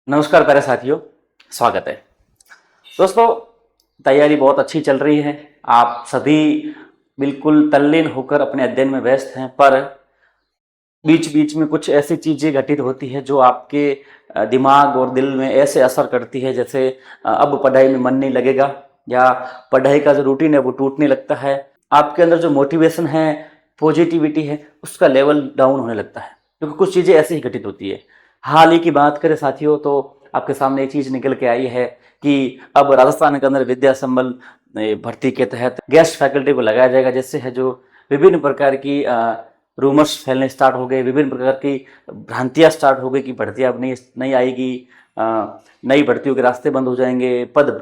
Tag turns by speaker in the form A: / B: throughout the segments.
A: नमस्कार प्यारे साथियों, स्वागत है। दोस्तों, तैयारी बहुत अच्छी चल रही है। आप सभी बिल्कुल तल्लीन होकर अपने अध्ययन में व्यस्त हैं, पर बीच बीच में कुछ ऐसी चीज़ें घटित होती है जो आपके दिमाग और दिल में ऐसे असर करती है जैसे अब पढ़ाई में मन नहीं लगेगा, या पढ़ाई का जो रूटीन है वो टूटने लगता है। आपके अंदर जो मोटिवेशन है, पॉजिटिविटी है, उसका लेवल डाउन होने लगता है, क्योंकि कुछ चीज़ें ऐसी ही घटित होती है। हाल ही की बात करें साथियों, तो आपके सामने एक चीज़ निकल के आई है कि अब राजस्थान के अंदर विद्या संबल भर्ती के तहत गेस्ट फैकल्टी को लगाया जाएगा, जिससे है जो विभिन्न प्रकार की रूमर्स फैलने स्टार्ट हो गए, विभिन्न प्रकार की भ्रांतियां स्टार्ट हो गई कि भर्तियां अब नहीं आएगी, नई भर्तियों के रास्ते बंद हो जाएंगे, पद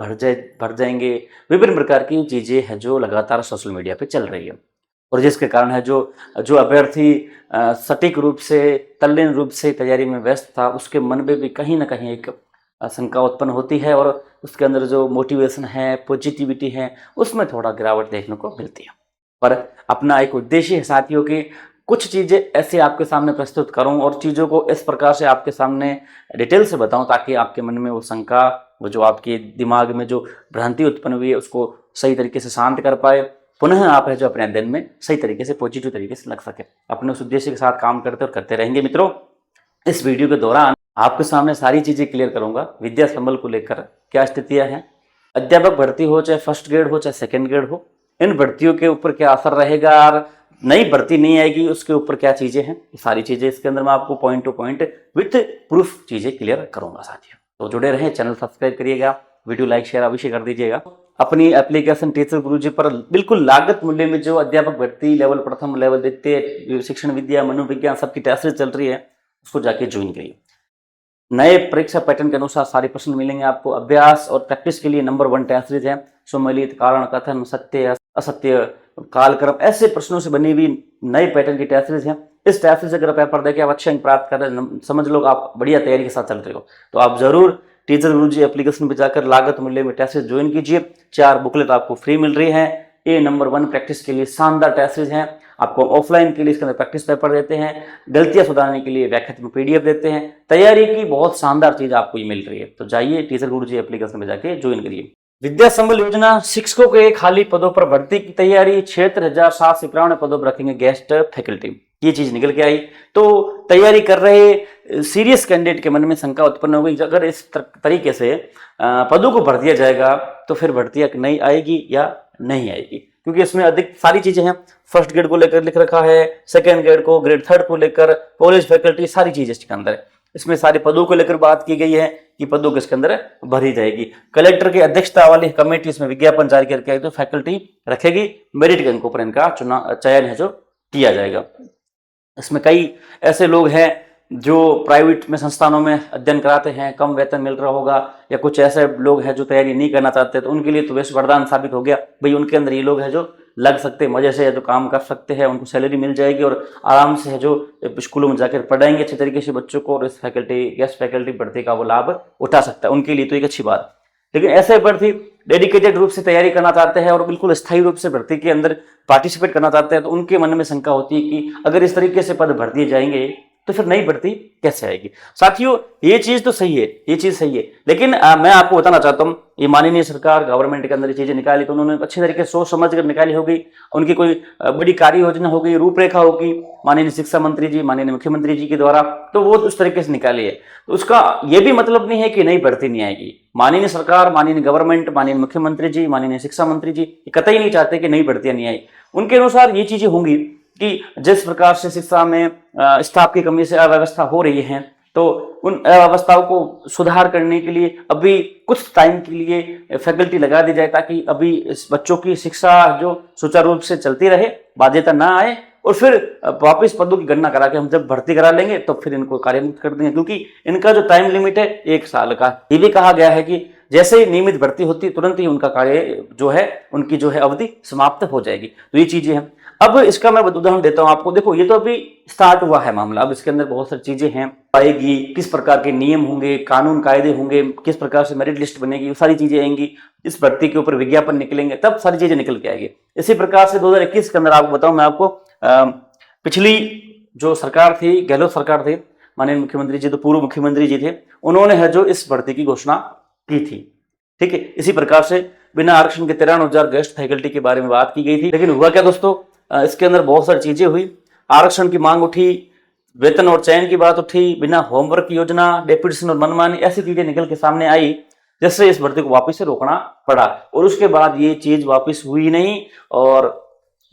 A: भर जाएंगे। विभिन्न प्रकार की चीज़ें हैं जो लगातार सोशल मीडिया पे चल रही है, और जिसके कारण है जो जो अभ्यर्थी सटीक रूप से, तल्लीन रूप से तैयारी में व्यस्त था, उसके मन में भी कहीं ना कहीं एक शंका उत्पन्न होती है, और उसके अंदर जो मोटिवेशन है, पॉजिटिविटी है, उसमें थोड़ा गिरावट देखने को मिलती है। पर अपना एक उद्देश्य है साथियों कि कुछ चीज़ें ऐसे आपके सामने प्रस्तुत करूं और चीज़ों को इस प्रकार से आपके सामने डिटेल से बताऊं, ताकि आपके मन में वो शंका, वो जो आपके दिमाग में जो भ्रांति उत्पन्न हुई है, उसको सही तरीके से शांत कर पाए। पुनः आप है जो अपने अध्ययन में सही तरीके से, पॉजिटिव तरीके से लग सके। अपने उस उद्देश्य के साथ काम करते और करते रहेंगे। मित्रों, इस वीडियो के दौरान आपके सामने सारी चीज़ें क्लियर करूंगा। विद्या संबल को लेकर क्या स्थितियां हैं, अध्यापक भर्ती हो, चाहे फर्स्ट ग्रेड हो चाहे सेकेंड ग्रेड हो, इन भर्तियों के ऊपर क्या असर रहेगा, और नई भर्ती नहीं आएगी उसके ऊपर क्या चीज़ें हैं, सारी चीज़ें इसके अंदर मैं आपको point two point with proof चीज़ें क्लियर करूंगा साथियों। तो जुड़े रहें, चैनल सब्सक्राइब करिएगा, वीडियो लाइक शेयर अवश्य कर दीजिएगा। अपनी एप्लीकेशन टीचर गुरुजी पर बिल्कुल लागत मूल्य में जो अध्यापक भर्ती लेवल, प्रथम लेवल, द्वितीय शिक्षण विद्या, मनोविज्ञान सबकी टेस्ट चल रही है, उसको जाके ज्वाइन करिए। नए परीक्षा पैटर्न के अनुसार सारे प्रश्न मिलेंगे आपको। अभ्यास और प्रैक्टिस के लिए नंबर 1 टेस्ट सीरीज है। सम्मिलित, कारण, कथन, सत्य, असत्य, कालक्रम, ऐसे प्रश्नों से बनी हुई नए पैटर्न की टेस्ट सीरीज है। इस टेस्ट सीरीज अगर पेपर देके आप अच्छे अंक प्राप्त कर रहे हैं, समझ लो आप बढ़िया तैयारी के साथ चल रहे हो, तो आप जरूर टीचर गुरुजी एप्लीकेशन पे जाकर लागत मूल्य में टेस्ट सीरीज ज्वाइन कीजिए। 4 बुकलेट आपको फ्री मिल रही है। ये नंबर 1 प्रैक्टिस के लिए शानदार टेस्ट सीरीज है। आपको ऑफलाइन के लिए इसके अंदर प्रैक्टिस पेपर देते हैं, गलतियां सुधारने के लिए व्याख्यात्मक पीडीएफ देते हैं। तैयारी की बहुत शानदार चीज आपको ये मिल रही है। तो जाइए टीचर गुरुजी एप्लीकेशन में जाके ज्वाइन करिए। विद्या संबल योजना, शिक्षकों के खाली पदों पर भर्ती की तैयारी, 76,791 पदों पर रखेंगे गेस्ट फैकल्टी। ये चीज निकल के आई। तो तैयारी कर रहे सीरियस कैंडिडेट के मन में शंका उत्पन्न हो गई, अगर इस तरीके से पदों को भर दिया जाएगा तो फिर भर्तियां नहीं आएगी या नहीं आएगी, क्योंकि इसमें अधिक सारी चीजें हैं। फर्स्ट ग्रेड को लेकर लिख रखा है, सेकेंड ग्रेड को, ग्रेड 3 को लेकर, कॉलेज फैकल्टी, सारी चीजें इसके अंदर है। इसमें सारे पदों को लेकर बात की गई है कि पदों के इसके अंदर भरी जाएगी। कलेक्टर की अध्यक्षता वाली कमेटी इसमें विज्ञापन जारी करके तो फैकल्टी रखेगी। मेरिट के अंकों पर इनका चयन है जो किया जाएगा। इसमें कई ऐसे लोग हैं जो प्राइवेट में संस्थानों में अध्ययन कराते हैं, कम वेतन मिल रहा होगा, या कुछ ऐसे लोग हैं जो तैयारी नहीं करना चाहते, तो उनके लिए तो वैसे वरदान साबित हो गया। भाई उनके अंदर ये लोग हैं जो लग सकते, मजे से जो काम कर सकते हैं, उनको सैलरी मिल जाएगी और आराम से है जो स्कूलों में जाकर पढ़ाएंगे अच्छे तरीके से बच्चों को, और इस फैकल्टी, गेस्ट फैकल्टी भर्ती का वो लाभ उठा सकता है। उनके लिए तो एक अच्छी बात। लेकिन ऐसे अभ्यर्थी डेडिकेटेड रूप से तैयारी करना चाहते हैं और बिल्कुल स्थायी रूप से भर्ती के अंदर पार्टिसिपेट करना चाहते हैं, तो उनके मन में शंका होती है कि अगर इस तरीके से पद भर दिए जाएंगे तो फिर नई भर्ती कैसे आएगी। साथियों, ये चीज तो सही है, ये चीज सही है, लेकिन मैं आपको बताना चाहता हूँ, ये माननीय सरकार, गवर्नमेंट के अंदर ये चीजें निकाली तो उन्होंने अच्छे तरीके से सोच समझ कर निकाली होगी। उनकी कोई बड़ी कार्य योजना होगी, रूपरेखा होगी माननीय शिक्षा मंत्री जी, माननीय मुख्यमंत्री जी के द्वारा, तो वो उस तरीके से निकाली है। तो उसका ये भी मतलब नहीं है कि नई भर्ती नहीं आएगी। माननीय सरकार, माननीय गवर्नमेंट, माननीय मुख्यमंत्री जी, माननीय शिक्षा मंत्री जी कतई नहीं चाहते कि नई भर्तियां नहीं आई। उनके अनुसार ये चीजें होंगी कि जिस प्रकार से शिक्षा में स्टाफ की कमी से अव्यवस्था हो रही है, तो उन अव्यवस्थाओं को सुधार करने के लिए अभी कुछ टाइम के लिए फैकल्टी लगा दी जाए, ताकि अभी इस बच्चों की शिक्षा जो सुचारू रूप से चलती रहे, बाध्यता ना आए, और फिर वापिस पदों की गणना करा के हम जब भर्ती करा लेंगे तो फिर इनको कार्यमुक्त कर देंगे, क्योंकि इनका जो टाइम लिमिट है 1 साल का। ये भी कहा गया है कि जैसे ही नियमित भर्ती होती तुरंत ही उनका कार्य जो है, उनकी जो है अवधि समाप्त हो जाएगी। तो ये चीजें हैं। अब इसका मैं उदाहरण देता हूं आपको। देखो, ये तो अभी स्टार्ट हुआ है मामला, अब इसके अंदर बहुत सारी चीजें हैं आएगी, किस प्रकार के नियम होंगे, कानून कायदे होंगे, किस प्रकार से मेरिट लिस्ट बनेगी, वो सारी चीजें आएंगी। इस भर्ती के ऊपर विज्ञापन निकलेंगे, तब सारी चीजें निकल के आएगी। इसी प्रकार से 2021 के अंदर आपको बताऊं मैं आपको, पिछली जो सरकार थी, गहलोत सरकार थी, माननीय मुख्यमंत्री जी, तो पूर्व मुख्यमंत्री जी थे, उन्होंने है जो इस भर्ती की घोषणा की थी। ठीक है, इसी प्रकार से बिना आरक्षण के 93,000 गेस्ट फैकल्टी के बारे में बात की गई थी। लेकिन हुआ क्या दोस्तों, इसके अंदर बहुत सारी चीजें हुई। आरक्षण की मांग उठी, वेतन और चयन की बात उठी, बिना होमवर्क की योजना, डेपुटेशन और मनमानी, ऐसी चीजें निकल के सामने आई, जिससे इस भर्ती को वापस से रोकना पड़ा। और उसके बाद ये चीज वापस हुई नहीं और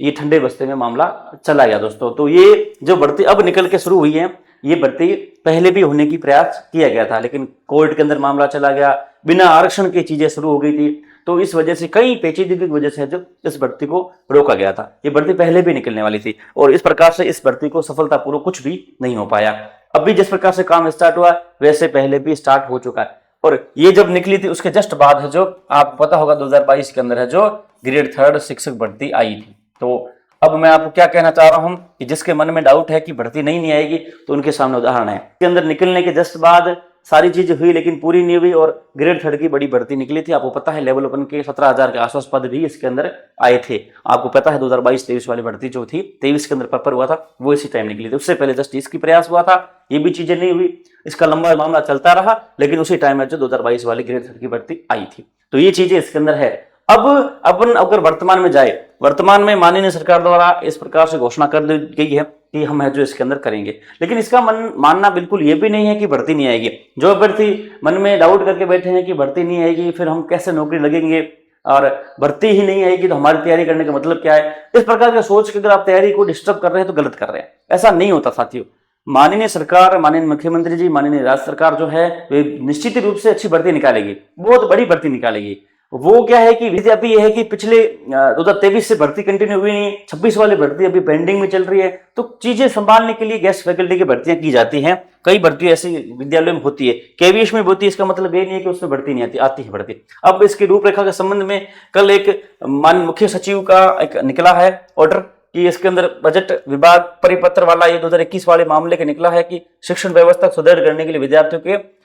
A: ये ठंडे बस्ते में मामला चला गया दोस्तों। तो ये जो भर्ती अब निकल के शुरू हुई है, ये भर्ती पहले भी होने की प्रयास किया गया था, लेकिन कोर्ट के अंदर मामला चला गया, बिना आरक्षण की चीजें शुरू हो गई थी। तो इस वजह से कई पेचीदगी की वजह से जो इस भर्ती को रोका गया था। ये भर्ती पहले भी निकलने वाली थी और इस प्रकार से इस भर्ती को सफलतापूर्वक कुछ भी नहीं हो पाया। अभी जिस प्रकार से काम स्टार्ट हुआ वैसे पहले भी स्टार्ट हो चुका है। और ये जब निकली थी उसके जस्ट बाद है जो आपको पता होगा 2022 के अंदर है जो ग्रेड 3 शिक्षक भर्ती आई थी। तो अब मैं आपको क्या कहना चाह रहा हूं कि जिसके मन में डाउट है कि भर्ती नहीं आएगी, तो उनके सामने उदाहरण है। इसके अंदर निकलने के जस्ट बाद सारी चीजें हुई लेकिन पूरी नहीं हुई और ग्रेड 3 की बड़ी भर्ती निकली थी। आपको पता है लेवल 1 के 17,000 के आसपास पद भी इसके अंदर आए थे। आपको पता है 2022-23 वाली भर्ती जो थी 23 के अंदर पेपर हुआ था, वो इसी टाइम निकली थी। उससे पहले जस्ट इसकी प्रयास हुआ था, ये भी चीजें नहीं हुई, इसका लंबा मामला चलता रहा, लेकिन उसी टाइम में जो 2022 वाली ग्रेड 3 की भर्ती आई थी। तो ये चीजें इसके अंदर है। अब अपन अगर वर्तमान में जाए, वर्तमान में माननीय सरकार द्वारा इस प्रकार से घोषणा कर दी गई है कि हम है जो इसके अंदर करेंगे, लेकिन इसका मानना बिल्कुल ये भी नहीं है कि भर्ती नहीं आएगी। जो अभ्यर्थी मन में डाउट करके बैठे हैं कि भर्ती नहीं आएगी, फिर हम कैसे नौकरी लगेंगे और भर्ती ही नहीं आएगी तो हमारी तैयारी करने का मतलब क्या है, इस प्रकार का सोच के अगर आप तैयारी को डिस्टर्ब कर रहे हैं तो गलत कर रहे हैं। ऐसा नहीं होता साथियों। माननीय सरकार, माननीय मुख्यमंत्री जी, माननीय राज्य सरकार जो है वे निश्चित रूप से अच्छी भर्ती निकालेगी, बहुत बड़ी भर्ती निकालेगी। वो क्या है कि अभी ये है कि पिछले 2023 से भर्ती कंटिन्यू हुई नहीं, 26 वाली भर्ती अभी पेंडिंग में चल रही है। तो चीजें संभालने के लिए गेस्ट फैकल्टी की भर्तियां की जाती हैं। कई भर्ती ऐसी विद्यालयों में होती है, केवीएस में होती है, इसका मतलब ये नहीं है कि उसमें भर्ती नहीं आती है भर्ती। अब इसकी रूपरेखा के संबंध में कल एक माननीय मुख्य सचिव का एक निकला है ऑर्डर कि इसके अंदर बजट विभाग परिपत्र वाला ये 2021 वाले मामले के निकला है कि शिक्षण व्यवस्था सुदृढ़ करने के लिए विद्यार्थियों के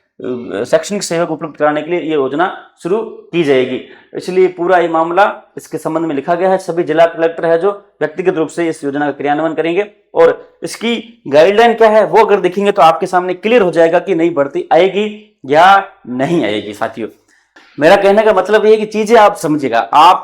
A: शैक्षणिक सहयोग उपलब्ध कराने के लिए ये योजना शुरू की जाएगी। इसलिए पूरा ये मामला इसके संबंध में लिखा गया है। सभी जिला कलेक्टर है जो व्यक्तिगत रूप से इस योजना का क्रियान्वयन करेंगे और इसकी गाइडलाइन क्या है वो अगर देखेंगे तो आपके सामने क्लियर हो जाएगा कि नई भर्ती आएगी या नहीं आएगी। साथियों, मेरा कहने का मतलब ये है कि चीजें आप समझिएगा, आप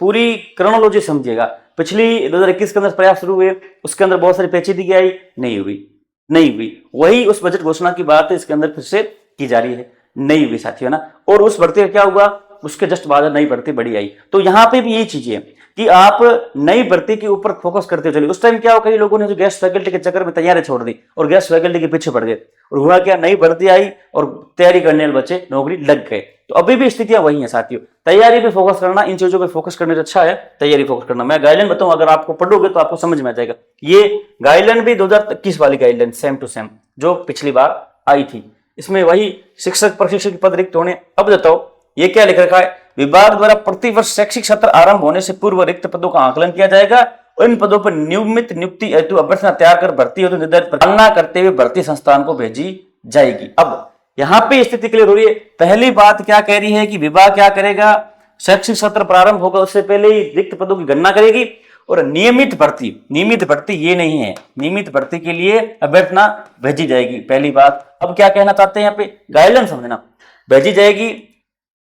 A: पूरी क्रोनोलॉजी समझिएगा। पिछली 2021 के अंदर प्रयास शुरू हुए, उसके अंदर बहुत सारी पेचीदगी आई, नहीं हुई। वही उस बजट घोषणा की बात है, इसके अंदर फिर से की जा रही है, नहीं हुई साथियों ना। और उस भर्ती का क्या हुआ, उसके जस्ट बाद नई भर्ती बड़ी आई। तो यहाँ पे भी यही चीजें है कि आप नई भर्ती के ऊपर फोकस करते चलिए। उस टाइम क्या हो, कई लोगों ने जो गेस्ट फैकल्टी के चक्कर में तैयारी छोड़ दी और गेस्ट फैकल्टी के पीछे पड़ गए, और हुआ क्या, नई भर्ती आई और तैयारी करने वाले बच्चे नौकरी लग गए। तो अभी भी स्थितियां वही है साथियों। तैयारी पे फोकस करना, इन चीजों पे फोकस करने से अच्छा है तैयारी फोकस करना। मैं गाइडलाइन बताऊं, अगर आपको पढ़ोगे तो आपको समझ में आ जाएगा। ये गाइडलाइन भी 2021 वाली गाइडलाइन सेम टू सेम जो पिछली बार आई थी, इसमें वही शिक्षक प्रशिक्षक के पद रिक्त होने। अब बताओ ये क्या लिख रखा है, विभाग द्वारा प्रतिवर्ष शैक्षिक सत्र आरंभ होने से पूर्व रिक्त पदों का आकलन किया जाएगा और इन पदों पर नियमित नियुक्ति हेतु अभ्यर्थना तैयार कर भर्ती हेतु निर्धारित पालना करते हुए भर्ती संस्थान को भेजी जाएगी। अब यहाँ पे स्थिति क्लियर हो रही है। पहली बात क्या कह रही है कि विभाग क्या करेगा, शैक्षिक सत्र प्रारंभ होगा उससे पहले ही रिक्त पदों की गणना करेगी और नियमित भर्ती ये नहीं है, नियमित भर्ती के लिए अभ्यर्थना भेजी जाएगी, पहली बात। अब क्या कहना चाहते हैं यहाँ पे, गाइडलाइन समझना, भेजी जाएगी।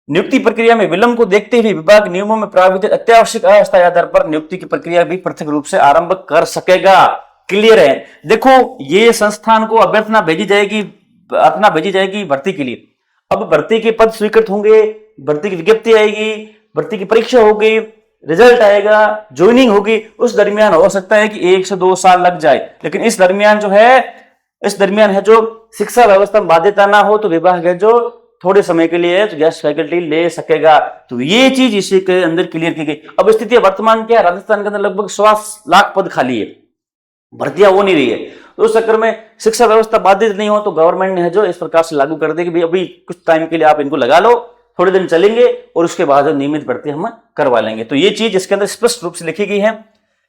A: नियुक्ति प्रक्रिया में विलंब को देखते हुए विभाग नियमों में प्राविधित अत्यावश्यक अस्थायी आधार पर नियुक्ति की प्रक्रिया भी पृथक रूप से आरंभ कर सकेगा। क्लियर है। देखो ये संस्थान को अभ्यर्थना भेजी जाएगी भर्ती के लिए। अब भर्ती के पद स्वीकृत होंगे, भर्ती की विज्ञप्ति आएगी, भर्ती की परीक्षा होगी, रिजल्ट आएगा, ज्वाइनिंग होगी। उस दरमियान हो सकता है कि 1 से 2 साल लग जाए, लेकिन इस दरमियान है जो शिक्षा व्यवस्था में बाध्यता ना हो तो विभाग है जो थोड़े समय के लिए तो गेस्ट फैकल्टी ले सकेगा। तो ये चीज इसी के अंदर क्लियर की गई। अब स्थिति वर्तमान क्या है, राजस्थान के अंदर लगभग 1.25 लाख पद खाली है, भर्तियां हो नहीं रही है। तो उस चक्कर में शिक्षा व्यवस्था बाधित नहीं हो तो गवर्नमेंट ने है जो इस प्रकार से लागू कर दी कि भाई अभी कुछ टाइम के लिए आप इनको लगा लो, थोड़े दिन चलेंगे और उसके बाद नियमित भर्ती हम करवा लेंगे। तो ये चीज इसके अंदर स्पष्ट रूप से लिखी गई है।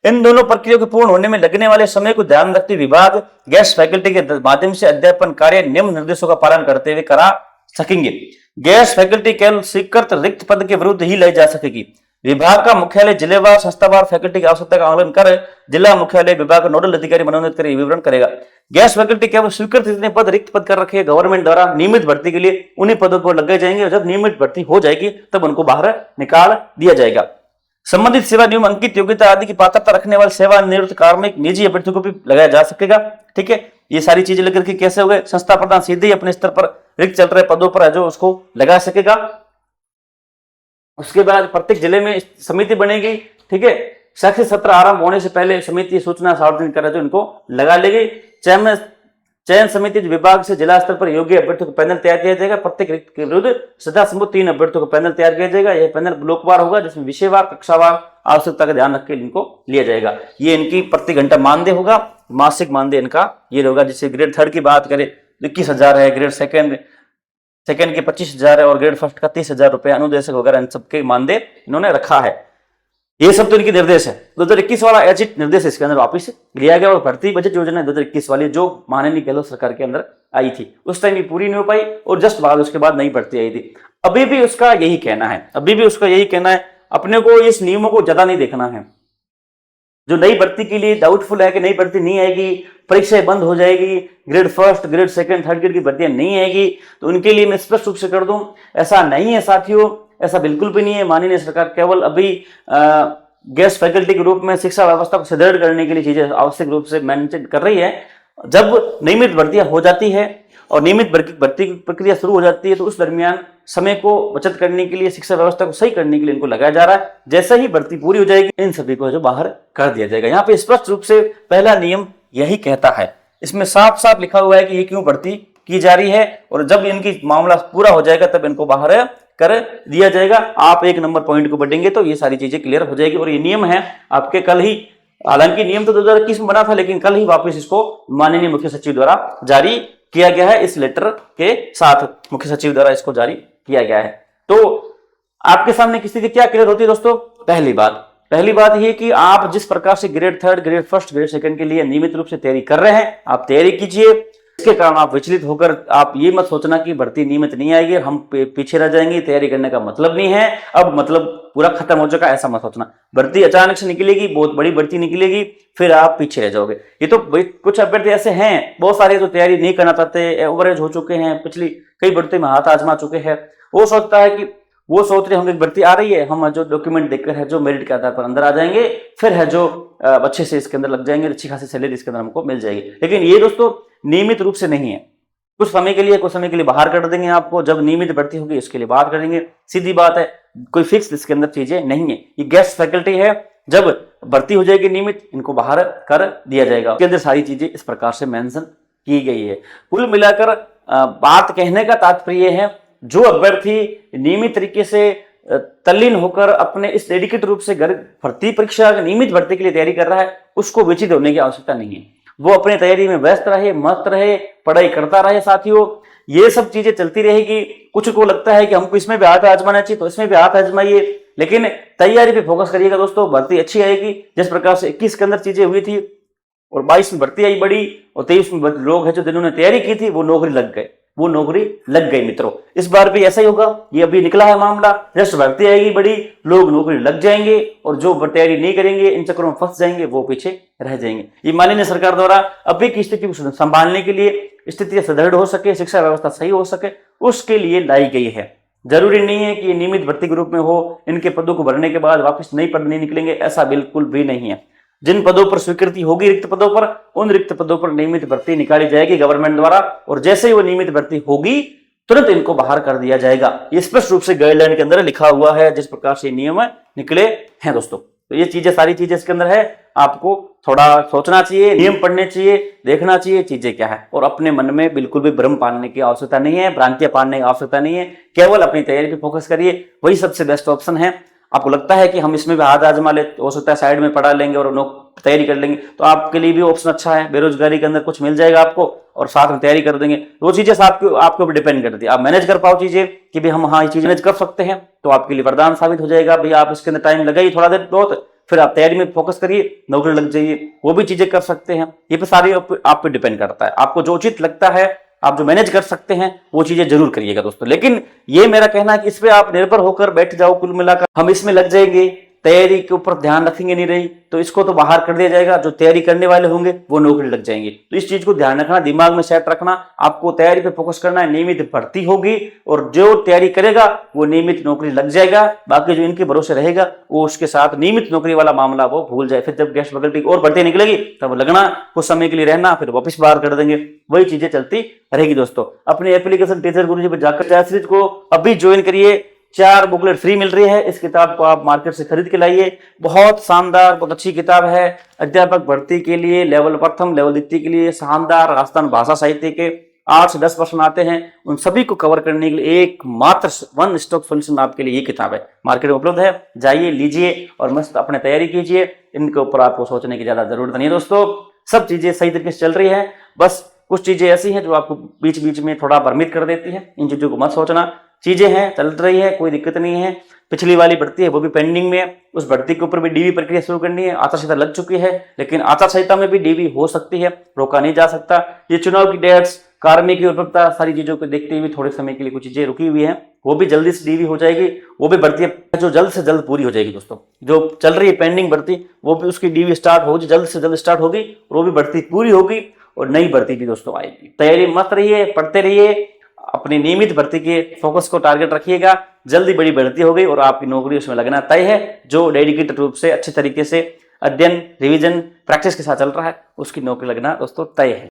A: इन दोनों प्रक्रिया के पूर्ण होने में लगने वाले समय को ध्यान रखते विभाग गेस्ट फैकल्टी के माध्यम से अध्यापन कार्य निम्न निर्देशों का पालन करते हुए करा सकेंगे। गेस्ट फैकल्टी केवल स्वीकृत रिक्त पद के विरुद्ध ही लाई जा सकेगी। विभाग का मुख्यालय जिलेवार संस्थावार फैकल्टी की आवश्यकता का आकलन कर जिला मुख्यालय विभाग का नोडल अधिकारी मनोनीत कर विवरण करेगा। गैस फैकल्टी केवल स्वीकृत जितने पद रिक्त पद कर रखे हैं गवर्नमेंट द्वारा नियमित भर्ती के लिए उन्हीं पदों पर लगाए जाएंगे और जब नियमित भर्ती हो जाएगी तब उनको बाहर निकाल दिया जाएगा। संबंधित सेवा नियम अंकित योग्यता आदि की पात्रता रखने वाले सेवानिवृत्त कार्मिक निजी अभ्यर्थियों को भी लगाया जा सकेगा। ठीक है, ये सारी चीजें लेकर के कैसे हो गए, संस्था प्रधान सीधे ही अपने स्तर पर रिक्त चल रहे पदों पर है जो उसको लगा सकेगा। उसके बाद प्रत्येक जिले में समिति बनेगी। ठीक है, शैक्षिक सत्र आरंभ होने से पहले समिति सूचना सार्वजनिक करे तो इनको लगा लेगी। चयन समिति विभाग से जिला स्तर पर योग्य अभ्यर्थियों को पैनल तैयार किया जाएगा। प्रत्येक रिक्त के विरुद्ध सदा संभव 3 अभ्यर्थियों को पैनल तैयार किया जाएगा। यह पैनल ब्लॉकवार होगा जिसमें विषयवार कक्षावार आवश्यकता का ध्यान रख के इनको लिया जाएगा। ये इनकी प्रति घंटा मानदेय होगा, मासिक मानदेय इनका ये होगा। जैसे ग्रेड 3 की बात करें 21,000 है, ग्रेड सेकंड के 25,000 है और ग्रेड फर्स्ट का 30,000 रुपए अनुदेशक वगैरह इन सबके मानदेय इन्होंने रखा है। ये सब तो इनके निर्देश है। 2021 वाला एजिट निर्देश इसके अंदर वापिस लिया गया और भर्ती बजट योजना 2021 वाली जो माननीय गहलोत सरकार के अंदर आई थी उस टाइम ये पूरी नहीं हो पाई और जस्ट बाद उसके बाद नई भर्ती आई थी। अभी भी उसका यही कहना है, अपने को इस नियमों को ज्यादा नहीं देखना है। जो नई भर्ती के लिए डाउटफुल है कि नई भर्ती नहीं आएगी, परीक्षाएं बंद हो जाएगी, grade first grade second third grade की भर्तियां नहीं आएगी, तो उनके लिए मैं स्पष्ट रूप से कर दूं ऐसा नहीं है साथियों, ऐसा बिल्कुल भी नहीं है। माननीय सरकार केवल अभी गेस्ट फैकल्टी के रूप में शिक्षा व्यवस्था को सुदृढ़ करने के लिए चीजें आवश्यक रूप से मेंटेन कर रही है। जब नियमित भर्तियां हो जाती है और नियमित भर्ती की प्रक्रिया शुरू हो जाती है तो उस दरमियान समय को बचत करने के लिए शिक्षा व्यवस्था को सही करने के लिए इनको लगाया जा रहा है। जैसे ही भर्ती पूरी हो जाएगी इन सभी को जो बाहर कर दिया जाएगा। यहाँ पे स्पष्ट रूप से पहला नियम यही कहता है, इसमें साफ साफ लिखा हुआ है कि ये क्यों भर्ती की जा रही है और जब इनकी मामला पूरा हो जाएगा तब इनको बाहर कर दिया जाएगा। आप 1 नंबर पॉइंट को बढ़ेंगे तो ये सारी चीजें क्लियर हो जाएगी। और ये नियम है आपके कल ही, हालांकि नियम तो 2021 में बना था लेकिन कल ही वापस इसको माननीय मुख्य सचिव द्वारा जारी किया गया है। इस लेटर के साथ मुख्य सचिव द्वारा इसको जारी किया गया है। तो आपके सामने की स्थिति क्या क्लियर होती है दोस्तों? पहली बात ये कि आप जिस प्रकार से grade 3 grade first grade second के लिए नियमित रूप से तैयारी कर रहे हैं आप तैयारी कीजिए। इसके कारण आप विचलित होकर आप ये मत सोचना कि भर्ती नियमित नहीं आएगी और हम पीछे रह जाएंगे, तैयारी करने का मतलब नहीं है, अब मतलब पूरा खत्म हो चुका, ऐसा मत सोचना। भर्ती अचानक से निकलेगी, बहुत बड़ी भर्ती निकलेगी, फिर आप पीछे रह जाओगे। ये तो कुछ अभ्यर्थी ऐसे हैं, बहुत सारे जो तैयारी नहीं करना चाहते, एवरेज हो चुके हैं, पिछली कई भर्ती में हाथ आजमा चुके हैं, वो सोचता है कि वो सोच रहे होंगे भर्ती आ रही है, हम जो डॉक्यूमेंट देखकर है जो मेरिट के आधार पर अंदर आ जाएंगे, फिर है जो अच्छे से इसके अंदर लग जाएंगे, अच्छी खासी सैलरी इसके अंदर हमको मिल जाएगी। लेकिन ये दोस्तों नियमित रूप से नहीं है, कुछ समय के लिए बाहर कर देंगे आपको, जब नियमित भर्ती होगी इसके लिए बात करेंगे। सीधी बात है, कोई फिक्स इसके अंदर चीजें नहीं है। ये गेस्ट फैकल्टी है, जब भर्ती हो जाएगी नियमित इनको बाहर कर दिया जाएगा। इसके अंदर सारी चीजें इस प्रकार से मेंशन की गई है। कुल मिलाकर बात कहने का तात्पर्य है जो अभ्यर्थी नियमित तरीके से तल्लीन होकर अपने इस डेडिकेट रूप से भर्ती परीक्षा नियमित भर्ती के लिए तैयारी कर रहा है उसको विचलित होने की आवश्यकता नहीं है। वो अपनी तैयारी में व्यस्त रहे, मस्त रहे, पढ़ाई करता रहे। साथियों ये सब चीजें चलती रहेगी। कुछ को लगता है कि हमको इसमें भी हाथ आजमाना चाहिए तो इसमें भी हाथ आजमाइए, लेकिन तैयारी पे फोकस करिएगा दोस्तों, भर्ती अच्छी आएगी। जिस प्रकार से 21 के अंदर चीजें हुई थी और 22 में भर्ती आई बड़ी और 23 में लोग हैं जो जिन्होंने तैयारी की थी वो नौकरी लग गई मित्रों। इस बार भी ऐसा ही होगा, ये अभी निकला है मामला, जस्ट भर्ती आएगी बड़ी, लोग नौकरी लग जाएंगे और जो तैयारी नहीं करेंगे इन चक्करों में फंस जाएंगे, वो पीछे रह जाएंगे। ये माननीय सरकार द्वारा अभी की स्थिति को संभालने के लिए, स्थिति सुदृढ़ हो सके, शिक्षा व्यवस्था सही हो सके, उसके लिए लाई गई है। जरूरी नहीं है कि ये नियमित भर्ती के रूप में हो, इनके पदों को भरने के बाद वापस नई पद नहीं निकलेंगे, ऐसा बिल्कुल भी नहीं है। जिन पदों पर स्वीकृति होगी रिक्त पदों पर, उन रिक्त पदों पर नियमित भर्ती निकाली जाएगी गवर्नमेंट द्वारा और जैसे ही वो नियमित भर्ती होगी तुरंत इनको बाहर कर दिया जाएगा। ये स्पष्ट रूप से गाइडलाइन के अंदर लिखा हुआ है जिस प्रकार से नियम निकले हैं दोस्तों। तो ये चीजें सारी चीजें इसके अंदर है, आपको थोड़ा सोचना चाहिए, नियम पढ़ने चाहिए, देखना चाहिए चीजें क्या है और अपने मन में बिल्कुल भी भ्रम पालने की आवश्यकता नहीं है, भ्रांतियां पालने की आवश्यकता नहीं है। केवल अपनी तैयारी पे फोकस करिए, वही सबसे बेस्ट ऑप्शन है। आपको लगता है कि हम इसमें भी हाथ आजमा ले, हो सकता है साइड में पढ़ा लेंगे और तैयारी कर लेंगे, तो आपके लिए भी ऑप्शन अच्छा है। बेरोजगारी के अंदर कुछ मिल जाएगा आपको और साथ में तैयारी कर देंगे। वो चीजें आपके ऊपर डिपेंड करती है, आप मैनेज कर पाओ चीजें कि भाई हम हाँ ये चीज मैनेज कर सकते हैं, तो आपके लिए वरदान साबित हो जाएगा। भाई आप इसके अंदर टाइम लगाइए थोड़ा देर बहुत, फिर आप तैयारी में फोकस करिए, नौकरी लग जाइए, वो भी चीजें कर सकते हैं। ये पे सारी आप पे डिपेंड करता है, आपको जो उचित लगता है आप जो मैनेज कर सकते हैं वो चीजें जरूर करिएगा दोस्तों। लेकिन ये मेरा कहना है कि इस पे आप निर्भर होकर बैठ जाओ, कुल मिलाकर हम इसमें लग जाएंगे, तैयारी के ऊपर ध्यान रखेंगे नहीं रही तो इसको तो बाहर कर दिया जाएगा, जो तैयारी करने वाले होंगे वो नौकरी लग जाएंगे। तो इस चीज को ध्यान रखना, दिमाग में सेट रखना, आपको तैयारी पे फोकस करना है, नियमित भर्ती होगी और जो तैयारी करेगा वो नियमित नौकरी लग जाएगा। बाकी जो इनके भरोसे रहेगा वो उसके साथ नियमित नौकरी वाला मामला वो भूल जाए। फिर जब गैस बगल की और भर्ती निकलेगी तब लगना, कुछ समय के लिए रहना, फिर वापस बाहर कर देंगे, वही चीजें चलती रहेगी दोस्तों। अपने एप्लीकेशन टीचर गुरुजी पर जाकर सीरीज को अभी ज्वाइन करिए, 4 बुकलेट फ्री मिल रही है। इस किताब को आप मार्केट से खरीद के लाइए, बहुत शानदार, बहुत अच्छी किताब है। अध्यापक भर्ती के लिए लेवल प्रथम, लेवल द्वितीय के लिए शानदार राजस्थान भाषा साहित्य के 8 से 10 प्रश्न आते हैं, उन सभी को कवर करने के लिए एकमात्र वन स्टॉप सॉल्यूशन आपके लिए ये किताब है, मार्केट में उपलब्ध है। जाइए, लीजिए और मस्त अपने तैयारी कीजिए। इनके ऊपर आपको सोचने की ज्यादा जरूरत नहीं है दोस्तों, सब चीजें सही तरीके से चल रही है। बस कुछ चीजें ऐसी हैं जो आपको बीच बीच में थोड़ा भ्रमित कर देती है, इन चीजों को मत सोचना। चीजें हैं, चल रही है, कोई दिक्कत नहीं है। पिछली वाली भर्ती है वो भी पेंडिंग में है, उस भर्ती के ऊपर भी डीवी प्रक्रिया शुरू करनी है। आचार संहिता लग चुकी है, लेकिन आचार संहिता में भी डीवी हो सकती है, रोका नहीं जा सकता। ये चुनाव की डेट्स, कार्मिक की उपलब्धता, सारी चीजों को देखते हुए थोड़े समय के लिए कुछ चीजें रुकी हुई हैं, वो भी जल्दी से डीवी हो जाएगी। वो भी भर्ती जो जल्द से जल्द पूरी हो जाएगी दोस्तों। जो चल रही है पेंडिंग भर्ती वो भी उसकी डीवी स्टार्ट होगी, जल्द से जल्द स्टार्ट होगी और वो भी भर्ती पूरी होगी और नई भर्ती भी दोस्तों आएगी। तैयारी मत रहिए, पढ़ते रहिए, अपनी नियमित भर्ती के फोकस को टारगेट रखिएगा। जल्दी बड़ी भर्ती हो गई और आपकी नौकरी उसमें लगना तय है। जो डेडिकेटेड रूप से अच्छे तरीके से अध्ययन, रिवीजन, प्रैक्टिस के साथ चल रहा है उसकी नौकरी लगना दोस्तों तय है।